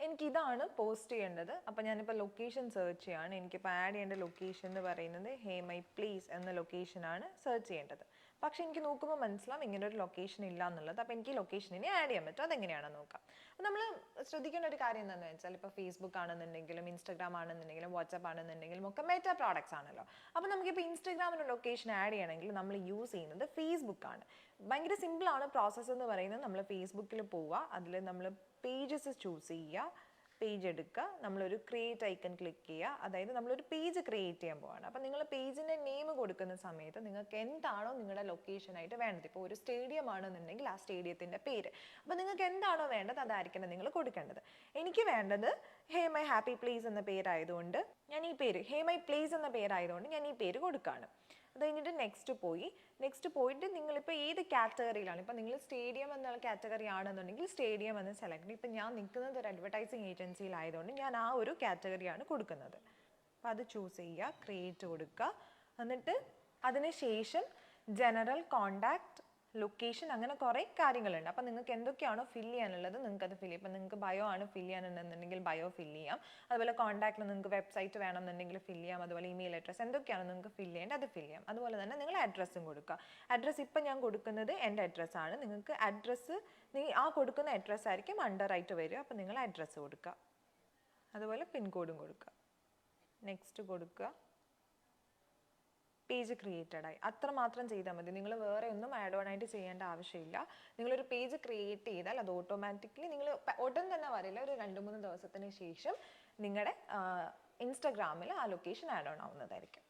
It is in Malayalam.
എനിക്കിതാണ് പോസ്റ്റ് ചെയ്യേണ്ടത്. അപ്പോൾ ഞാനിപ്പോൾ ലൊക്കേഷൻ സെർച്ച് ചെയ്യാണ്. എനിക്കിപ്പോൾ ആഡ് ചെയ്യേണ്ട ലൊക്കേഷൻ എന്ന് പറയുന്നത് ഹേ മൈ പ്ലേസ് എന്ന ലൊക്കേഷനാണ് സെർച്ച് ചെയ്യേണ്ടത്. പക്ഷേ എനിക്ക് നോക്കുമ്പോൾ മനസ്സിലാവും ഇങ്ങനെ ഒരു ലൊക്കേഷൻ ഇല്ല എന്നുള്ളത്. അപ്പോൾ എനിക്ക് ലൊക്കേഷനിനെ ആഡ് ചെയ്യാൻ പറ്റും. അതെങ്ങനെയാണെന്ന് നോക്കാം. അപ്പോൾ നമ്മൾ ശ്രദ്ധിക്കേണ്ട ഒരു കാര്യം എന്താണെന്ന് വെച്ചാൽ ഇപ്പോൾ ഫേസ്ബുക്ക് ആണെന്നുണ്ടെങ്കിലും ഇൻസ്റ്റാഗ്രാം ആണെന്നുണ്ടെങ്കിലും വാട്സാപ്പ് ആണെന്നുണ്ടെങ്കിലും ഒക്കെ മെറ്റാ പ്രോഡക്ട്സ് ആണല്ലോ. അപ്പോൾ നമുക്കിപ്പോൾ ഇൻസ്റ്റാഗ്രാമിന് ലൊക്കേഷൻ ആഡ് ചെയ്യണമെങ്കിൽ നമ്മൾ യൂസ് ചെയ്യുന്നത് ഫേസ്ബുക്കാണ്. ഭയങ്കര സിമ്പിളാണ് പ്രോസസ്സ് എന്ന് പറയുന്നത്. നമ്മൾ ഫേസ്ബുക്കിൽ പോവുക, അതിൽ നമ്മൾ പേജസ് ചൂസ് ചെയ്യുക, പേജ് എടുക്കുക, നമ്മളൊരു ക്രിയേറ്റ് ഐക്കൺ ക്ലിക്ക് ചെയ്യുക. അതായത് നമ്മളൊരു പേജ് ക്രിയേറ്റ് ചെയ്യാൻ പോവാണ്. അപ്പോൾ നിങ്ങൾ പേജിൻ്റെ നെയിം കൊടുക്കുന്ന സമയത്ത് നിങ്ങൾക്ക് എന്താണോ നിങ്ങളുടെ ലൊക്കേഷനായിട്ട് വേണ്ടത്, ഇപ്പോൾ ഒരു സ്റ്റേഡിയം ആണെന്നുണ്ടെങ്കിൽ ആ സ്റ്റേഡിയത്തിൻ്റെ പേര്, അപ്പോൾ നിങ്ങൾക്ക് എന്താണോ വേണ്ടത് അതായിരിക്കണം നിങ്ങൾ കൊടുക്കേണ്ടത്. എനിക്ക് വേണ്ടത് ഹേ മൈ ഹാപ്പി പ്ലേസ് എന്ന പേരായതുകൊണ്ട് ഞാൻ ഈ പേര്, ഹേ മൈ പ്ലേസ് എന്ന പേരായതുകൊണ്ട് ഞാൻ ഈ പേര് കൊടുക്കുകയാണ്. അത് കഴിഞ്ഞിട്ട് നെക്സ്റ്റ് പോയിട്ട് നിങ്ങളിപ്പോൾ ഏത് കാറ്റഗറിയിലാണ്, ഇപ്പോൾ നിങ്ങൾ സ്റ്റേഡിയം എന്നുള്ള കാറ്റഗറി ആണെന്നുണ്ടെങ്കിൽ സ്റ്റേഡിയം എന്ന് സെലക്ട് ചെയ്യും. ഇപ്പം ഞാൻ നിൽക്കുന്നത് ഒരു അഡ്വർടൈസിങ് ഏജൻസിയിലായതുകൊണ്ട് ഞാൻ ആ ഒരു കാറ്റഗറിയാണ് കൊടുക്കുന്നത്. അപ്പോൾ അത് ചൂസ് ചെയ്യുക, ക്രിയേറ്റ് കൊടുക്കുക. എന്നിട്ട് അതിന് ശേഷം ജനറൽ, കോണ്ടാക്ട്, ലൊക്കേഷൻ, അങ്ങനെ കുറേ കാര്യങ്ങളുണ്ട്. അപ്പോൾ നിങ്ങൾക്ക് എന്തൊക്കെയാണോ ഫില്ല് ചെയ്യാനുള്ളത് നിങ്ങൾക്ക് അത് ഫില്ല് ചെയ്യാം. ഇപ്പോൾ നിങ്ങൾക്ക് ബയോ ആണ് ഫില്ല് ചെയ്യാനുണ്ടെന്നുണ്ടെങ്കിൽ ബയോ ഫില്ല് ചെയ്യാം. അതുപോലെ കോൺടാക്റ്റിൽ നിങ്ങൾക്ക് വെബ്സൈറ്റ് വേണമെന്നുണ്ടെങ്കിൽ ഫില്ല് ചെയ്യാം. അതുപോലെ ഇമെയിൽ അഡ്രസ്സ് എന്തൊക്കെയാണ് നിങ്ങൾക്ക് ഫില്ല് ചെയ്യേണ്ടത് അത് ഫില്ല് ചെയ്യാം. അതുപോലെ തന്നെ നിങ്ങൾ അഡ്രസ്സും കൊടുക്കുക. അഡ്രസ്സ് ഇപ്പം ഞാൻ കൊടുക്കുന്നത് എൻ്റെ അഡ്രസ്സാണ്. നിങ്ങൾക്ക് അഡ്രസ്സ് ആ കൊടുക്കുന്ന അഡ്രസ്സ് ആയിരിക്കും അണ്ടറായിട്ട് വരിക. അപ്പോൾ നിങ്ങൾ അഡ്രസ്സ് കൊടുക്കുക. അതുപോലെ പിൻകോഡും കൊടുക്കുക. നെക്സ്റ്റ് കൊടുക്കുക. പേജ് ക്രിയേറ്റഡ് ആയി. അത്ര മാത്രം ചെയ്താൽ മതി. നിങ്ങൾ വേറെ ഒന്നും ആഡ് ഓൺ ആയിട്ട് ചെയ്യേണ്ട ആവശ്യമില്ല. നിങ്ങളൊരു പേജ് ക്രിയേറ്റ് ചെയ്താൽ അത് ഓട്ടോമാറ്റിക്കലി, നിങ്ങൾ ഉടൻ തന്നെ വരില്ല, ഒരു 2-3 ദിവസത്തിന് ശേഷം നിങ്ങളുടെ ഇൻസ്റ്റാഗ്രാമിൽ ആ ലൊക്കേഷൻ ആഡ് ഓൺ ആവുന്നതായിരിക്കും.